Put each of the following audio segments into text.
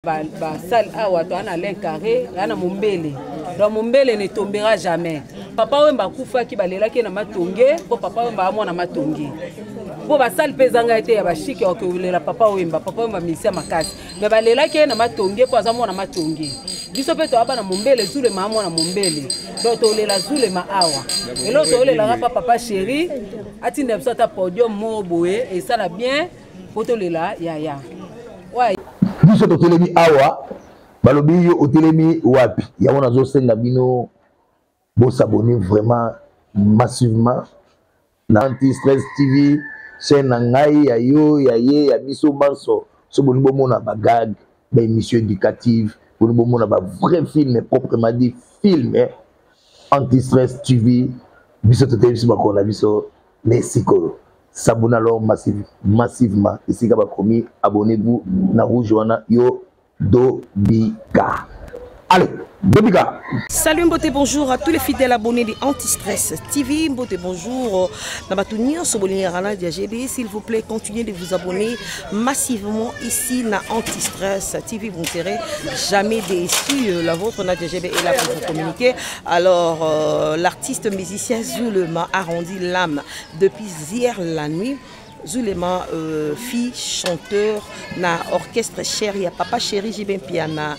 Salle awa to ana Alain Carré ana Mumbele. Donc Mumbele ne tombera jamais. Papa Wemba kufa ki balela ki na matonge, po papa Wemba amo na matonge. Po ba salle pezanga ete ya ba chiki o ke la papa Wemba misia makasi. Me balela ki na matonge po azamo na matonge. Biso pe to aba na Mumbele zule ma amo na Mumbele. Donc to lela zule ma awa. Elo to lela papa chéri, atinde biso ta podium mo boye et ça la bien po to lela ya. Ouais. Biso to telemi awa balobi yo otelemi wapi ya wana zo senga bino bo s'abonner vraiment massivement na Anti-Stress TV chaîne na ngai ya yo ya ye ya biso banso so boni bo mona ba gag ba émission éducative boni bo mona ba vrai film proprement dit film Anti-Stress TV biso to telemi ba kona biso Mexico. S'abonnez alors massivement. Ici, vous avez abonnez-vous na rouge wana yo Dobika. Allez, Dobika. Salut Mbote, bonjour à tous les fidèles abonnés de Anti-Stress TV. Mbote, bonjour. S'il vous plaît, continuez de vous abonner massivement ici na Anti-Stress TV. Vous ne serez jamais déçus. La vôtre Nadia GB est là pour vous communiquer. Alors, l'artiste musicien Zulema a rendu l'âme depuis hier la nuit. Zulema, fille, chanteur, na orchestre chéri, papa chéri, j'ai bien piana,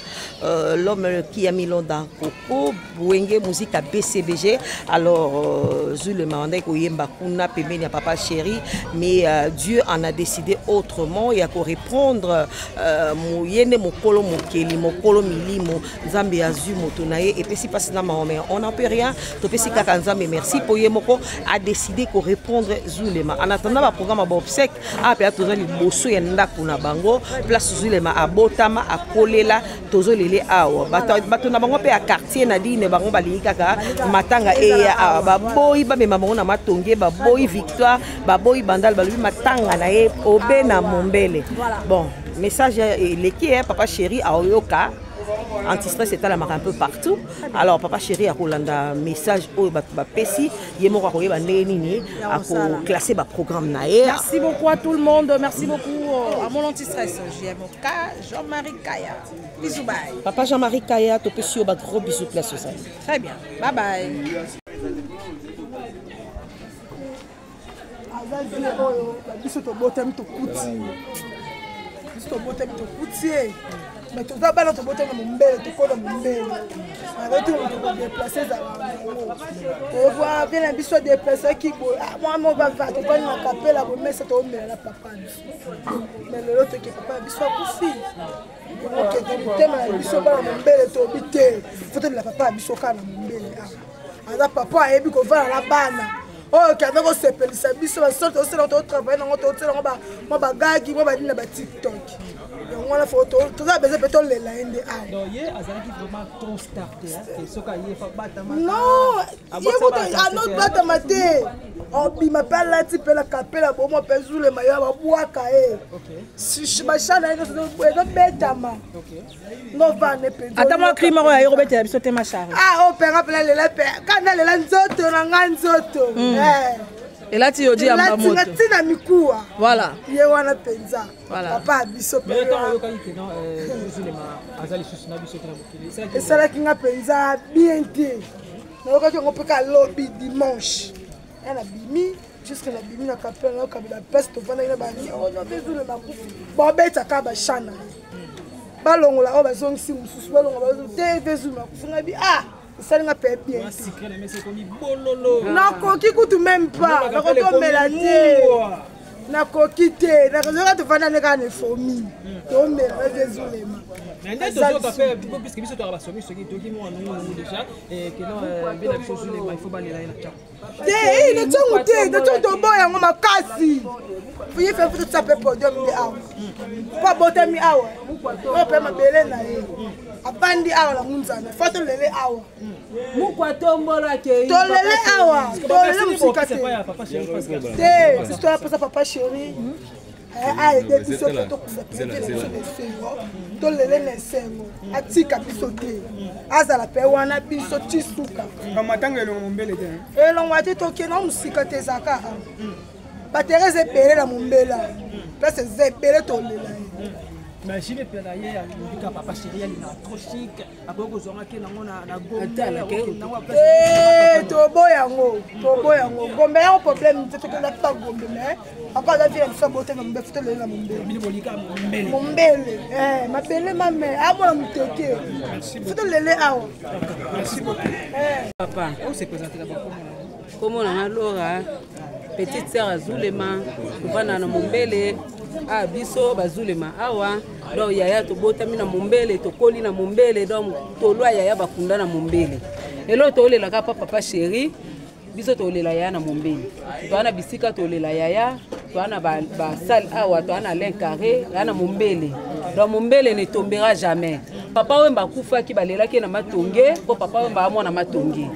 l'homme qui a mis l'on dans Coco, Bouenge, musique à BCBG. Alors, Zulema, on a yemba kuna pemeni papa chéri, mais Dieu en a décidé autrement. Il y a qu'à répondre, mouyene mokolo mokeli, mokolo milimo, Zambia azu motonaye, et puis si passe na maomé, on n'en peut rien. Topesi kakanzambe, merci pour yemoko a décidé qu'à répondre Zulema. En attendant le programme obsèque a pe tozo li boso ya ndako na bango place Zulema abotama akolela tozo lele awa bato na bango pe a quartier na dine bango balingi kaka matanga eya baboyi ba mema bango na matonge baboyi victoire baboyi bandal balubi matanga na ye obe na Mumbele. Bon message leki papa chéri a oyoka Anti-Stress est à la marque un peu partout. Alors papa chéri a rolanda message au Pessi, yemo a classé le programme naé. Merci beaucoup à tout le monde, merci beaucoup à mon Anti-Stress. JMK Jean-Marie Kaya. Bisous bye. Papa Jean-Marie Kaya, tu peux sur gros bisous place ça. Très bien. Bye bye. Mais tout ça, on peut te Mumbele, tu connais Mumbele. Avec tout, on peut déplacer ça. On voit bien un biseau déplacé qui moi, on va faire, tu connais ma capelle, mais c'est au milieu, la papa. Mais l'autre qui est papa, un biseau aussi. Donc, tu as un biseau dans Mumbele, tu as habité. Il faut que la papa, un biseau dans Mumbele. Alors, papa, il y a qu'on va à la banane. Oh, quand on se pèle, ça biseau, on sort aussi dans ton travail, dans ton hôtel, on va gagner, on va dire dans TikTok. On a photo, tout ça besoin de les laine de ah. Donc hier, azalaki vraiment trop starté hein. Soka hier fa batama. Non, hier vous à notre batama té. On m'appelle là type la capella bon moi pezu le mayo ba boaka eh. OK. Si ma chana ino so betama. OK. Non va ne pe. Atama crime ro ya robete ya biso te ma chari. Ah on père appelle les pe. Kana le nzoto na nganzoto. Eh. Et là tu dis à ma moto. Voilà. Yewana penza. Voilà. Papa biso. Mais tant yoka ki non Zulema azali susuna biso tra bokili. Et ça là kinga penza bien té. Na yoka ko peka lobby dimanche. Elle a bimi jusqu'à la bimi na capelle na kabila peste vana ina bani. Oh non Zulema ku. Bon beta ka ba chana. Balongola o bazongisi mususu balongola bazo te Zulema ku funga bi ah. Ça n'a pas bien. Non, coquille coûte même pas. La coquille mélanée. Na kokité, na raison de vendre les gars fourmis. Donc mais désolé. Mais net autres fait puisque biso to abasomi ce qui to ki mo anu déjà et que non bien la chose il faut baler là na eh le tongo te de tongo boya ngoma makasi. Fuye fait tout ça peut podium de awa. Pas botem mi awa. On peut mabele na ye. Abandi awa la munzana. Faut lele awa. Mukwa tombola ke. To lele awa. To lele musika te. Papa chéri parce que c'est histoire pour ça papa chéri. Ah et des biso to kufa. To lele na sengo. Atika biso te. Azala pe wana biso tisuka. Kama tangelo Mumbele te. Elongwa te to ke na musika te zaka. Ba Thérèse epele la Mumbela. Place zepele to lela. mais je vais pédaler à papa chéri, il est trop chic. Après, vous aurez qu'il y a un Gombe, un problème, c'est que tu n'as pas Gombe, mais encore la vie, elle s'est beauté dans le foutu de la Mombele. Ma belle, ma mère, à moi, mon tété. Foutu le lait à merci beaucoup. Papa, on s'est présenté d'abord. Comment on a Laura, petite sœur à Zulema, Kubana na Mombele, ah biso bazulema awa, donc yaya to botami na Mombele, to koli na Mombele, donc to lwa yaya bakunda na Mombele. Et l'autre to lela ka papa chéri, biso to lela yaya na Mombele. To ana bisika to lela yaya, to ana ba sal awa, to ana len carré, ana Mombele. Donc Mombele ne tombera jamais. Papa wemba kufa ki balela ki na matonge, po papa wemba amona matonge.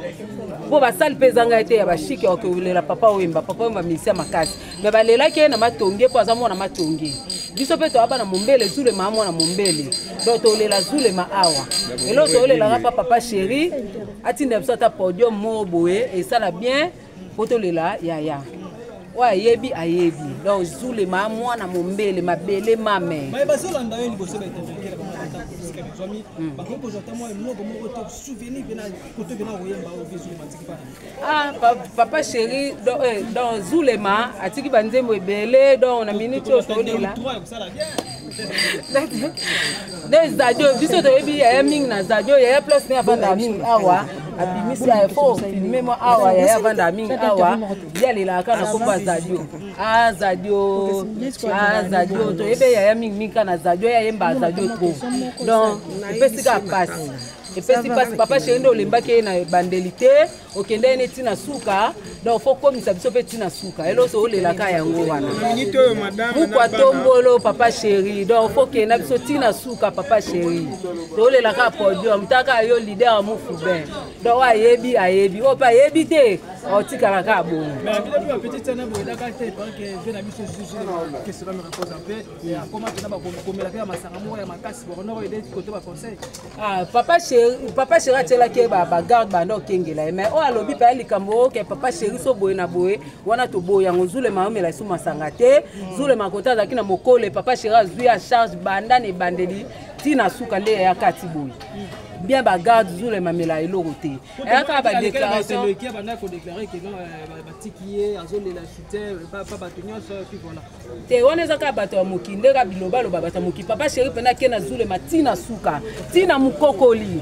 Po ba sal pezanga ete ya ba shike okolela papa wemba misia makasi. Mais balela ki na matonge po azamona matonge. Biso pe to aba na Mombele zule mama na Mombele. Donc to lela zule ma awa. Et l'autre to lela papa chéri, atinde biso ta podium mo boye et ça la bien po to lela yaya. Ouais, yebi ayebi. Donc zule mama na Mombele mabele mame. Mais ba so landa yo liboso ba ah, papa chéri, dans Zulema, à Tiki Banzemo et Belé, dans on a minute au là. Des adieux, biso de Ebi, a ming na zadio, ya plus ne avant d'aming awa, a bimisi a faux, filmé moi awa, ya avant d'aming awa, ya les la kana kopa zadio. Ah zadio, to ebe ya ming kana zadio, ya yemba zadio trop. Donc, il peut se passer. Et puis si passe papa chéri ndo lemba ke na bandelité, okende ene tina suka, donc faut comme ça biso pe tina suka. Elo so lela ka yango wana. Pourquoi tombolo papa chéri, donc faut que na biso tina suka papa chéri. To lela ka podium, taka yo leader mu fuben. Donc ayebi, o pa yebi te, o tika ka bon. Mais la petite sœur na bo daka te parce que je na biso juste que cela me repose un peu et comment tu na ba comme la faire masanga mo ya makasi bon on aider côté ba conseil. Ah papa chéri atela ke ba garde ba ndo kengela mais o alobi pa likambo ke papa chéri so boye na boye wana to boye ngo zule maomela su masanga te zule makota za kina mokole papa chéri azui a charge banda ne bandeli tina suka nde ya kati boye bien ba garde zule mamela eloko te aka ba déclaration qui a ko déclarer que ba tikié azole la chuter pas batonyo so puis voilà te wana zaka bato mokinde ka biloba lo baba moki papa chéri pena ke na zule matina suka tina mukokoli.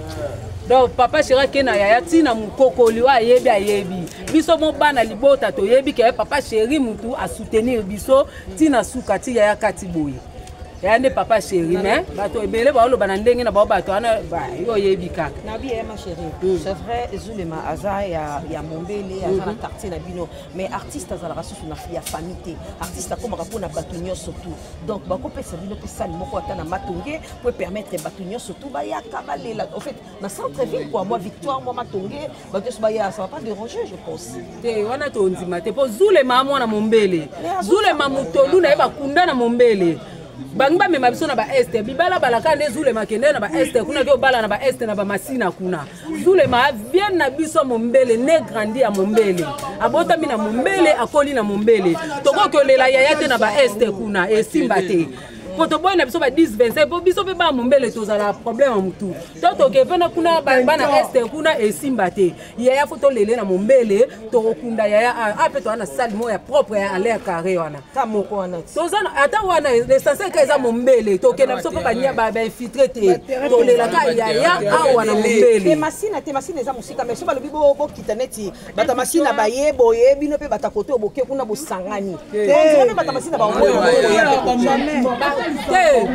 Donc papa chéri ke na yaya tina mukokoli wa ayebi biso mo bana libota to yebi ke papa chéri mutu a soutenir biso tina suka ti yaya kati boye. Et papa chéri, mais bato ebele ba lo banandenge na ba bato ana ba yo yebi kaka. Na bi ma chérie. C'est vrai Zulema aza ya Mombele aza na quartier na bino, mais artiste aza la race sur na famille. Artiste comme rapona batunyo surtout. Donc ba ko pesa bino pesa moko ata na matonge pour permettre batunyo surtout ba ya kabalela. En fait, na centre ville quoi, moi Victoire, moi matonge, ba to ba ya ça va pas déranger je pense. Te wana to ndima te po Zulema mwana Mombele. Zulema mutolu na ba kunda na Mombele. Bangba mema biso na ba este bibala balaka nde Zulema kende na ba este kuna ke bala na ba este na ba masina kuna Zulema vient na biso Mombele ne grandi à Mombele abota mi na Mombele akoli na Mombele toko ke lela yaya te na ba este kuna e simba te poto boy na biso ba 10 25 po biso pe ba Mombele tozala problème mutu toto ke pena kuna ba na este kuna e simba te yaya foto lele na Mombele to kunda yaya ape to ana salle mo ya propre ya aller carré wana ta moko wana tozana ata wana l'essentiel ka eza Mombele to ke na biso pe ba nia ba infiltré te to lela ka yaya awa na Mombele te masina eza musika mais so ba lobi bo kitaneti bata masina ba yebo bino pe bata koto boke kuna bo sangani te bata masina ba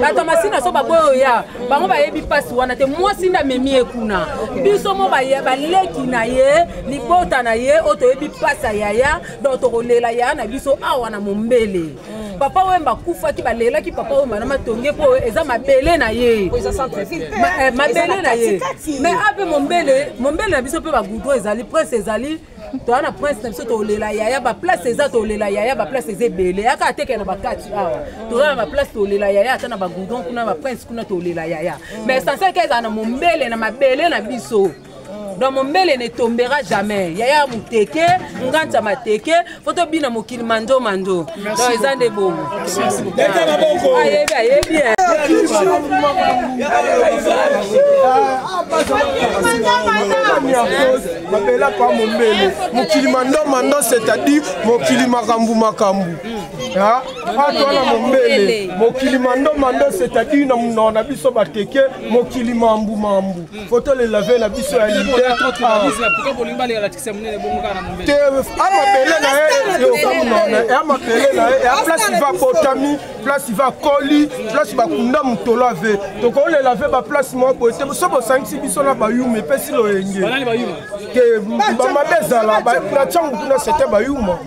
bato masina so baboyo ya bango bayebi pasi wana te mwasi nda memi ekuna biso mo baleki na ye libota na ye oto yebi pasa yaya donc tokolela ya na biso awa na Mombele papa wemba kufa ki balela ki papa wemba na matonge po eza mabele na ye mabele na ye mais ape Mombele na biso pe ba goudron ezali prince ezali to ana prince na biso to lela yaya ba place eza to lela yaya ba place ezebele aka teke na bakati awa to na ba place to lela yaya ata na ba goudron kuna ba prince kuna to lela yaya mais sans que eza na Mombele na mabele na biso donc mombele ne tombera jamais yaya muteke nganta mateke photo bina mokili mando mando donc eza nde bongo ayebi mapela kwa mombele mokili mando mando c'est-à-dire mokili makambu makambu atwana mombele mokili mando mando c'est-à-dire na munona na biso bateke mokili mambu mambu photo le laver na biso ya leader pourquoi bolinga le la tise munene bonga na mombele amapele na yo kamunona amapele na ya place va botami place va koli place va kunda mutolo ave to ko le laver ba place mo bote so bo sangisi biso na bayuma pesi lo yenge banani bayuma ke ba mabezala ba na changu kuna c'était bayuma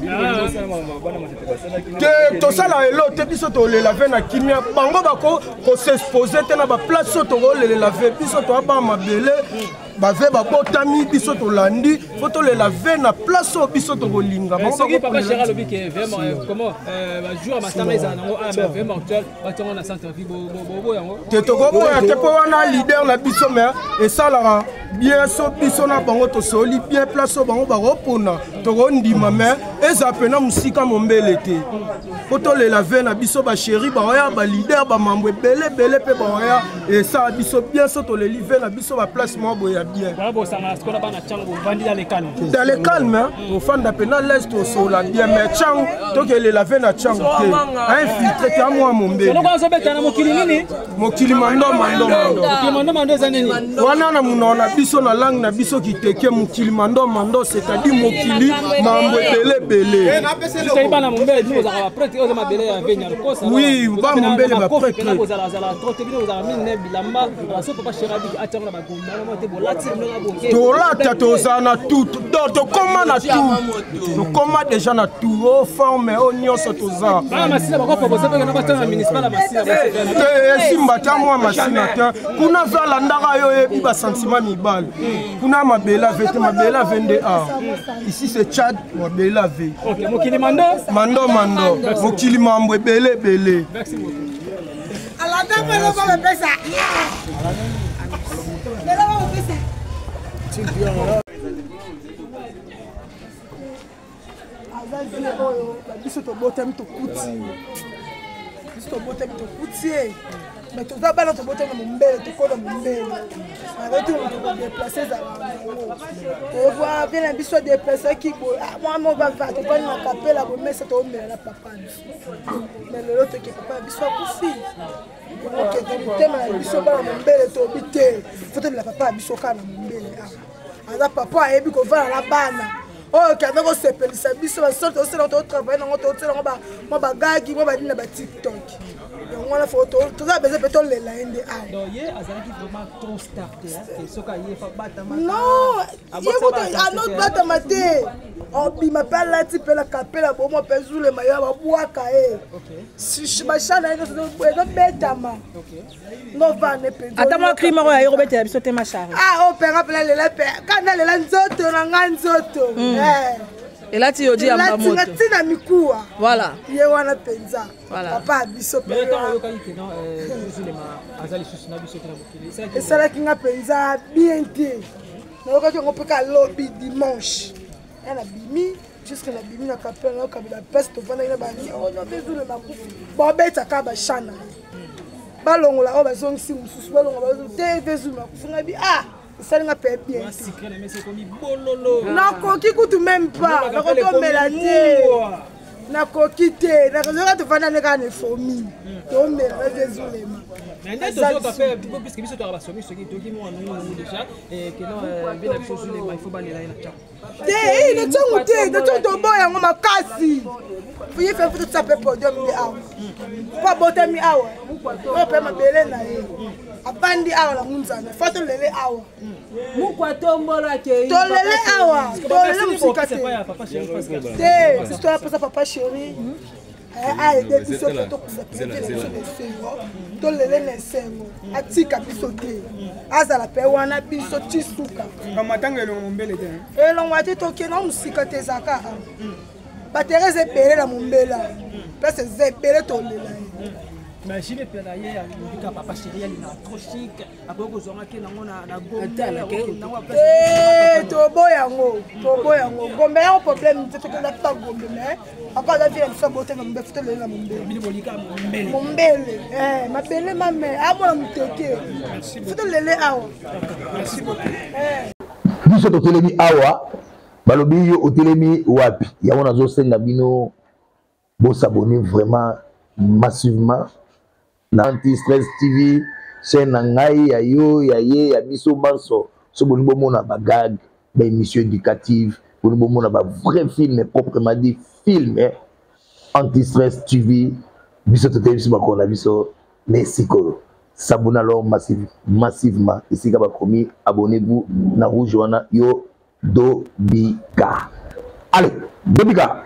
ke to sala elo te biso to le laver na kimia bango bako ko s'exposer te na ba place to ko le laver biso to ba mabele bave babotami biso to landi photo le laver na place au biso to bolinga bango papa Gérald lobi que vraiment comment jour à matama ils en ont vraiment actuel batongo na centre vie bobo yango te to ko ya te po wana leader na biso mais et ça là bien so biso na bango to soli bien place au bango ba repona to ko ndima mais eza pena musika mombele te photo le laver na biso ba chéri ba ya ba leader ba mambo belé pe ba ya et ça biso bien so to le liver na biso ba place mo boya bien dans le calme au fond d'apena l'est au sol bien mais chang donc il est lavé na chang infiltré à moi mon bébé mokili mando wana na munona biso na langue na biso kiteke mokili mando c'est-à-dire mokili mambo belé oui ba mombele ba prêtre tolata tozana tout to koma na tout to koma déjà na tout au forme au nyonso toza simba ta mwa masina ta kuna vala ndaka yo yebi ba sentiment mibale kuna mabela vete mabela vende a ici c'est Tchad mabela ve OK mokili mando mokili mambo belé merci beaucoup ala ndamelo ba pesa biso tobotami tokuti mais toza bana tobotami na mombele tokola mombele arrêtez de déplacer za on voit bien la biso déplacer qui moi mon va va to bana kapela bo mesa to omela na papa mais le l'autre qui papa biso kufi ok donc tema biso bana mombele to bité faut la papa biso kana mombele ala papa ayebi ko vala la bana oh quand on se pèle ça biso ba sorte aussi on travaille on hôtel on ba gagi on ba dina ba TikTok on a photo tout ça besoin peut-on les la inde a donc hier azalaki vraiment trop starté hein soka hier fa batama non yebo a notre batamate on bi m'appelle là type la capella bon moi pezu le mayo ba boaka OK si ba chana ino so betama OK no va ne pe atama crime ro ya robete ya biso te machari ah on père appelle le pe kana le la nzoto na nganzoto et là tu dis amba moto la tina mikua voilà ye wana penza voilà papa biso mais tant yo kali que non les azali susuna biso te na bokili et ça la kinga penza bien té na ko ko peka lobby dimanche elle a bimi jusqu'à la bimi na kapela na kabila peste vana ina bani on a besoin de makufu bon beta ka ba chana balongola o bazongisi mususu balongola te besoin makufu ngabi ça n'a pas bien. Non, coquille coûte même pas. La coquille mélangée. Na kokite na kazoka tofana neka ne fomi to mela désolé mais net to ka faire parce que biso to ba somi soki to ki mo anu déjà et que non bien la chose les il faut baler là na tcha te ne tongo te de to boya ngoma kasi fuye fe futu tsape podium de awa pa botami awa o pe mabele na ye abandi awa la munzana foto lele awa mukwa tombola ke to lele awa to lele musika te papa chéri parce que te histoire pour ça papa chéri ah des biso to kusa to lele na sengo atika biso te azala pe wana biso tisuka kamatanga elongo mombele te elongo ati toke na musika te zaka ba Teresa ebele na mombela place zebele to lela mais j'ai peur d'ailleurs il y papa chéri il est trop chic après que zonga ke nango na tobo yango gombe ya problème te que la ta gombe mais encore la vie elle fait beauté na mbe futo le na mombele mabele mame amona muteke futo lele awa merci beaucoup biso totelemi awa balobi yo otelemi wapi yango nazosenga bino bosabone vraiment massivement na Anti-Stress TV chaîne na ngai ya yo ya ye ya biso banso so boni bomona ba gag ba émission éducative boni bomona ba vrai film proprement dit film Anti-Stress TV biso totelemi biso bakona biso mesiko s'abonner alors massivement ici ba promis abonnez-vous na rouge wana yo Dobika allez Dobika